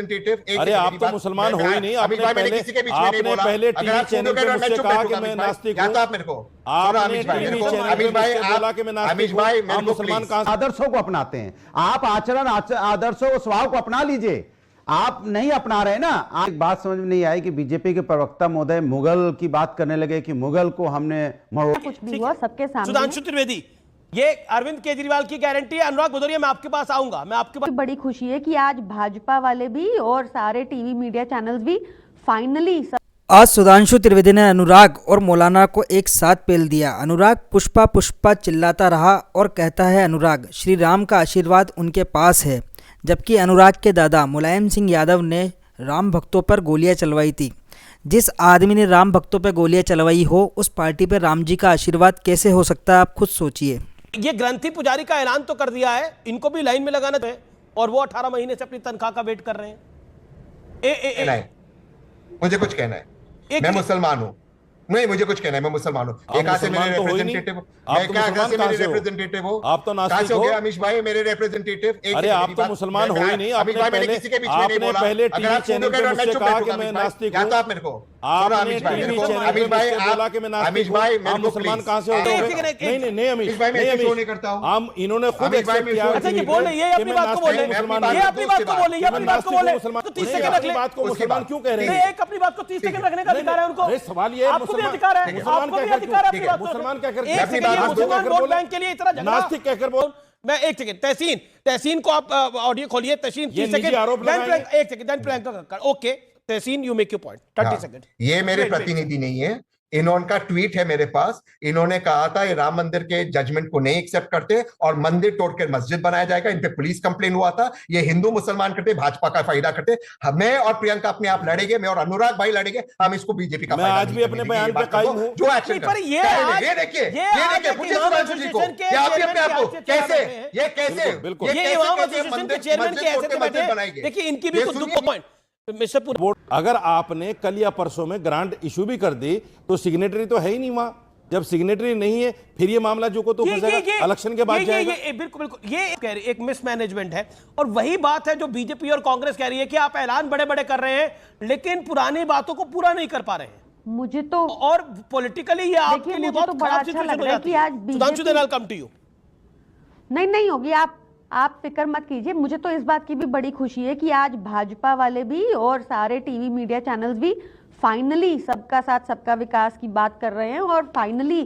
Representative. अरे आप तो मुसलमान हो ही नहीं। आपने पहले टीवी चैनल पे मुझसे कहा कि मैं नास्तिक हूं। आप मेरे को आपने टीवी चैनल पे मुझसे बोला कि मैं नास्तिक हूं। आप मुसलमान कहां से? आदर्शों को अपनाते हैं आप, आचरण आदर्शों स्वभाव को अपना लीजिए। आप नहीं अपना रहे ना। एक बात समझ में नहीं आई कि बीजेपी के प्रवक्ता महोदय मुगल की बात करने लगे कि मुगल को हमने कुछ भी हुआ सबके सामने। सुधांशु त्रिवेदी, ये अरविंद केजरीवाल की गारंटी है। अनुराग भदौरिया, मैं आपके पास आऊंगा। मैं आपके पास बड़ी खुशी है कि आज भाजपा वाले भी और सारे टीवी मीडिया चैनल्स भी फाइनली आज सुधांशु त्रिवेदी ने अनुराग और मौलाना को एक साथ पेल दिया। अनुराग पुष्पा पुष्पा चिल्लाता रहा और कहता है अनुराग श्री राम का आशीर्वाद उनके पास है, जबकि अनुराग के दादा मुलायम सिंह यादव ने राम भक्तों पर गोलियां चलवाई थी। जिस आदमी ने राम भक्तों पर गोलियां चलवाई हो उस पार्टी पर राम जी का आशीर्वाद कैसे हो सकता है, आप खुद सोचिए। ये ग्रंथी पुजारी का ऐलान तो कर दिया है, इनको भी लाइन में लगाना है और वो 18 महीने से अपनी तनख्वाह का वेट कर रहे हैं। मुझे कुछ कहना है, मैं मुसलमान हूं। नहीं, मुझे कुछ कहना है, मैं मुसलमान हूं। एक हाथ से मेरे रिप्रेजेंटेटिव, मैं क्या से मेरे रिप्रेजेंटेटिव हो? आप तो नास्तिक हो। अमीश भाई मेरे रिप्रेजेंटेटिव। अरे आप तो मुसलमान हो ही नहीं। आपने पहले टीवी चैनल पे मुझसे कहा कि मैं नास्तिक हूं। आप मेरे को आपने टीवी चैनल पे मुझसे बोला कि मैं नास्तिक हूं। आप मुसलमान कहां से हो गए? नहीं नहीं अमीश भाई, मैं शो नहीं करता हूं। हम इन्होंने खुद एक्सेप्ट किया। अच्छा ये बोल रहे, ये अपनी बात को बोले, ये अपनी बात को बोले, ये अपनी बात को बोले। तो 30 सेकंड रख ले। बात को मुसलमान क्यों कह रहे हैं? एक अपनी बात को 30 सेकंड रखने का अधिकार है उनको। अरे सवाल ये है, आपको भी अधिकार है, आपको भी अधिकार है अपनी बात को। मुसलमान क्या करके एक सेकंड, मुसलमान वोट बैंक के लिए इतना झगड़ा, नास्तिक कहकर बोल। मैं एक सेकंड, तहसीन को आप ऑडियो खोलिए। तहसीन 30 सेकंड, एक second, Priyanka. Okay Tahseen, you make your point, 30 second. ये मेरे प्रतिनिधि नहीं है, इन्होंने ट्वीट है मेरे पास। इन्होंने कहा था ये राम मंदिर के जजमेंट को नहीं एक्सेप्ट करते और मंदिर तोड़कर मस्जिद बनाया जाएगा। इन पे पुलिस कंप्लेन हुआ था। ये हिंदू मुसलमान करते, भाजपा का फायदा करते। मैं और प्रियंका अपने आप लड़ेंगे, मैं और अनुराग भाई लड़ेंगे। हम इसको बीजेपी का मैं आज भी अपने बयान पे कायम हूं। जो एक्शन पर ये देखिए सुधांशु जी को कैसे ये कैसे बिल्कुल ये इमाम एसोसिएशन के चेयरमैन के ऐसे बैठे बनाएंगे। देखिए इनकी भी कुछ पॉइंट। अगर आपने कल या परसों में ग्रांट इशू भी कर दी तो सिग्नेटरी तो है ही नहीं वहां। जब सिग्नेटरी नहीं है फिर ये मामला जो को तो फंसेगा, इलेक्शन के बाद जाएगा। बिल्कुल बिल्कुल, ये कह रही एक मिसमैनेजमेंट है। और वही बात है जो बीजेपी और कांग्रेस कह रही है कि आप ऐलान बड़े बड़े कर रहे हैं लेकिन पुरानी बातों को पूरा नहीं कर पा रहे हैं। मुझे तो और पॉलिटिकली ये आपके लिए बहुत खराब सिचुएशन हो जाती है। Sudhanshu Denal, come to you. नहीं होगी, आप फिक्र मत कीजिए। मुझे तो इस बात की भी बड़ी खुशी है कि आज भाजपा वाले भी और सारे टीवी मीडिया चैनल्स भी फाइनली सबका साथ सबका विकास की बात कर रहे हैं और फाइनली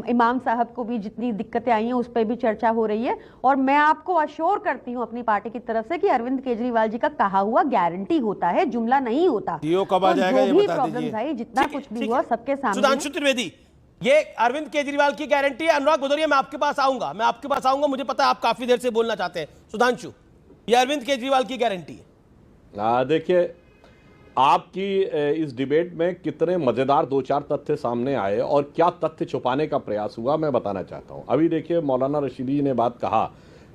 इमाम साहब को भी जितनी दिक्कतें आई हैं उस पर भी चर्चा हो रही है। और मैं आपको अश्योर करती हूं अपनी पार्टी की तरफ से कि अरविंद केजरीवाल जी का कहा हुआ गारंटी होता है, जुमला नहीं होता। कब आ जाएगा ये बता प्रॉब्लम्स आई, जितना कुछ भी हुआ सबके सामने। सुधांशु त्रिवेदी, ये अरविंद केजरीवाल की गारंटी है। अनुराग भदौरिया, मैं आपके पास आऊंगा। मुझे पता है आप काफी देर से बोलना चाहते हैं। सुधांशु, ये अरविंद केजरीवाल की गारंटी है। देखिए आपकी इस डिबेट में कितने मजेदार 2-4 तथ्य सामने आए और क्या तथ्य छुपाने का प्रयास हुआ मैं बताना चाहता हूं। अभी देखिए मौलाना रशीदी ने बात कहा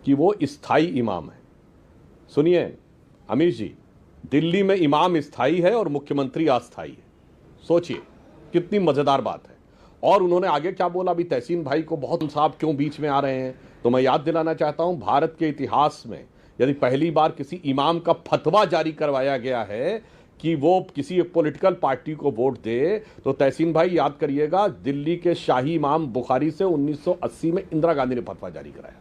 कि वो स्थायी इमाम है। सुनिए अमीश जी, दिल्ली में इमाम स्थायी है और मुख्यमंत्री अस्थायी है। सोचिए कितनी मजेदार बात है। और उन्होंने आगे क्या बोला, अभी तहसीन भाई को बहुत साहब क्यों बीच में आ रहे हैं, तो मैं याद दिलाना चाहता हूं भारत के इतिहास में यदि पहली बार किसी इमाम का फतवा जारी करवाया गया है कि वो किसी पॉलिटिकल पार्टी को वोट दे, तो तहसीन भाई याद करिएगा दिल्ली के शाही इमाम बुखारी से 1980 में इंदिरा गांधी ने फतवा जारी कराया।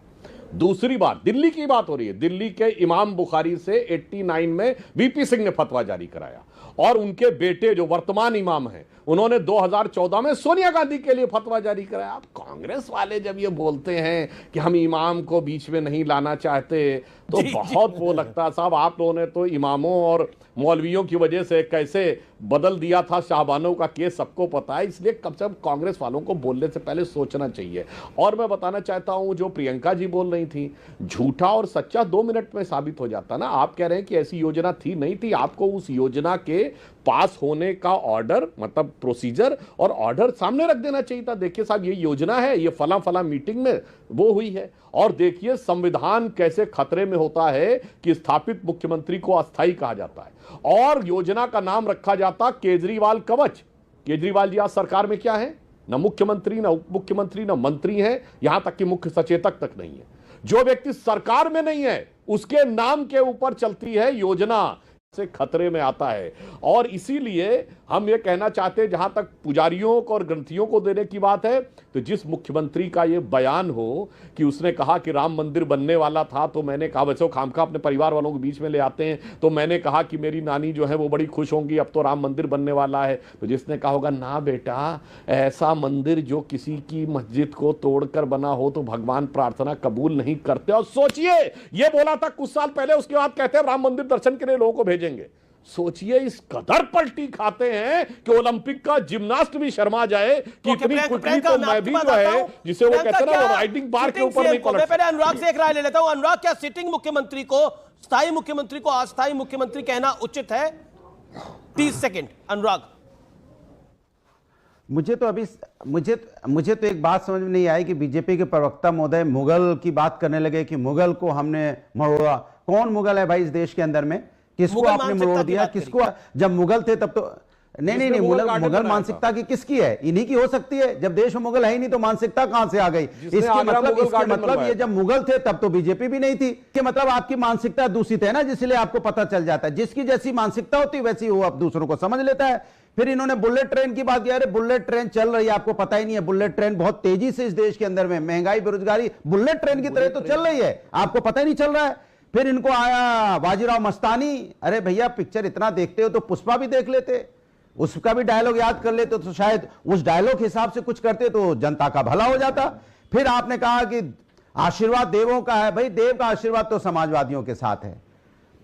दूसरी बात, दिल्ली की बात हो रही है, दिल्ली के इमाम बुखारी से 89 में वीपी सिंह ने फतवा जारी कराया। और उनके बेटे जो वर्तमान इमाम हैं उन्होंने 2014 में सोनिया गांधी के लिए फतवा जारी कराया। अब कांग्रेस वाले जब ये बोलते हैं कि हम इमाम को बीच में नहीं लाना चाहते तो बहुत वो लगता है साहब आप लोगों ने तो इमामों और मौलवियों की वजह से कैसे बदल दिया था शाहबानों का केस सबको पता है। इसलिए कम से कम कांग्रेस वालों को बोलने से पहले सोचना चाहिए। और मैं बताना चाहता हूं जो प्रियंका जी बोल रही थी, झूठा और सच्चा 2 मिनट में साबित हो जाता ना। आप कह रहे हैं कि ऐसी योजना थी, नहीं थी। आपको उस योजना के पास होने का ऑर्डर मतलब प्रोसीजर और ऑर्डर सामने रख देना चाहिए था। देखिए साहब ये योजना है, ये फला मीटिंग में वो हुई है। और देखिए संविधान कैसे खतरे में होता है कि स्थापित मुख्यमंत्री को अस्थायी कहा जाता है और योजना का नाम रखा जाता केजरीवाल कवच। केजरीवाल जी आज सरकार में क्या है, न मुख्यमंत्री, न उप मुख्यमंत्री, न मंत्री है, यहां तक कि मुख्य सचेतक तक नहीं है। जो व्यक्ति सरकार में नहीं है उसके नाम के ऊपर चलती है योजना। से खतरे में आता है। और इसीलिए हम ये कहना चाहते हैं, जहां तक पुजारियों को और ग्रंथियों को देने की बात है, तो जिस मुख्यमंत्री का ये बयान हो कि उसने कहा कि राम मंदिर बनने वाला था, तो मैंने कहा, वैसे वो खामखा अपने परिवार वालों के बीच में ले आते हैं, तो मैंने कहा कि मेरी नानी जो है वो बड़ी खुश होंगी, अब तो राम मंदिर बनने वाला है। तो जिसने कहा होगा, ना बेटा, ऐसा मंदिर जो किसी की मस्जिद को तोड़कर बना हो तो भगवान प्रार्थना कबूल नहीं करते। और सोचिए, ये बोला था कुछ साल पहले, उसके बाद कहते हैं राम मंदिर दर्शन के लिए लोगों को भेजेंगे। सोचिए, इस कदर पलटी खाते हैं कि ओलंपिक का जिम्नास्ट भी शर्मा जाए कि इतनी कुटनी तो मैं भी जो है, जिसे वो कहते हैं ना, वो राइडिंग बार के ऊपर नहीं पलट। पहले अनुराग से एक राय ले लेता हूं। अनुराग, क्या सिटिंग मुख्यमंत्री को स्थायी मुख्यमंत्री को अस्थायी मुख्यमंत्री कहना उचित है? 30 सेकंड अनुराग। मुझे तो एक बात समझ में नहीं आई कि बीजेपी के प्रवक्ता महोदय मुगल की बात करने लगे कि मुगल को हमने मरोड़ा। कौन मुगल है भाई इस देश के अंदर में? किसको आपने मरोड़ दिया? किसको? जब मुगल थे तब तो नहीं, मुगल मानसिकता की किसकी है? इन्हीं की हो सकती है। जब देश में मुगल है ही नहीं तो मानसिकता कहां से आ गई? इसके मतलब ये जब मुगल थे तब तो बीजेपी भी नहीं थी। कि मतलब आपकी मानसिकता दूषित है ना, जिसलिए आपको पता चल जाता है। जिसकी जैसी मानसिकता होती है वैसी वो अब दूसरों को समझ लेता है। फिर इन्होंने बुलेट ट्रेन की बात की। अरे बुलेट ट्रेन चल रही है, आपको पता ही नहीं है। बुलेट ट्रेन बहुत तेजी से इस देश के अंदर में, महंगाई बेरोजगारी बुलेट ट्रेन की तरह तो चल रही है, आपको पता ही नहीं चल रहा है। फिर इनको आया बाजीराव मस्तानी। अरे भैया, पिक्चर इतना देखते हो तो पुष्पा भी देख लेते, उसका भी डायलॉग याद कर लेते तो शायद उस डायलॉग के हिसाब से कुछ करते तो जनता का भला हो जाता। फिर आपने कहा कि आशीर्वाद देवों का है। भाई, देव का आशीर्वाद तो समाजवादियों के साथ है,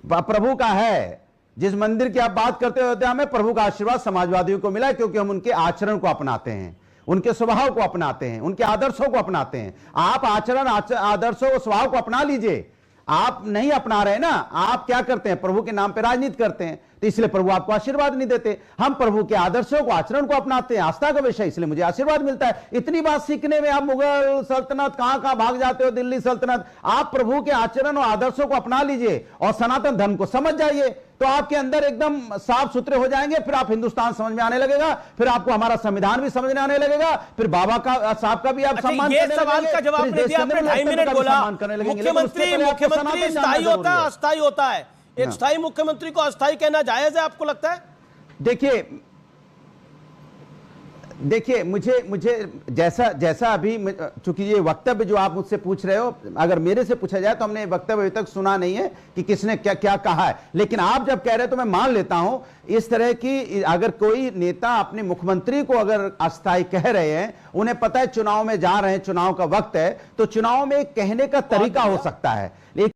प्रभु का है। जिस मंदिर की आप बात करते हो अयोध्या में, प्रभु का आशीर्वाद समाजवादियों को मिला है, क्योंकि हम उनके आचरण को अपनाते हैं, उनके स्वभाव को अपनाते हैं, उनके आदर्शों को अपनाते हैं। आप आचरण, आदर्शों और स्वभाव को अपना लीजिए। आप नहीं अपना रहे ना, आप क्या करते हैं? प्रभु के नाम पे राजनीति करते हैं, तो इसलिए प्रभु आपको आशीर्वाद नहीं देते। हम प्रभु के आदर्शों को, आचरण को अपनाते हैं, आस्था का विषय, इसलिए मुझे आशीर्वाद मिलता है। इतनी बात सीखने में आप मुगल सल्तनत कहां भाग जाते हो, दिल्ली सल्तनत। आप प्रभु के आचरण और आदर्शों को अपना लीजिए और सनातन धर्म को समझ जाइए, तो आपके अंदर एकदम साफ सुथरे हो जाएंगे। फिर आप हिंदुस्तान समझ में आने लगेगा, फिर आपको हमारा संविधान भी समझ में आने लगेगा, फिर बाबा का साहब का भी आप सम्मान ये सवाल का जवाब नहीं दिया आपने, 2.5 मिनट बोला। मुख्यमंत्री स्थायी होता है, अस्थायी होता है? एक स्थायी मुख्यमंत्री को अस्थायी कहना जायज है, आपको लगता है? देखिए, मुझे जैसा अभी, चूंकि ये वक्तव्य जो आप मुझसे पूछ रहे हो, अगर मेरे से पूछा जाए तो हमने वक्तव्य अभी तक सुना नहीं है कि किसने क्या क्या कहा है। लेकिन आप जब कह रहे हो तो मैं मान लेता हूं, इस तरह की अगर कोई नेता अपने मुख्यमंत्री को अगर अस्थायी कह रहे हैं, उन्हें पता है चुनाव में जा रहे हैं, चुनाव का वक्त है, तो चुनाव में कहने का तरीका हो सकता है।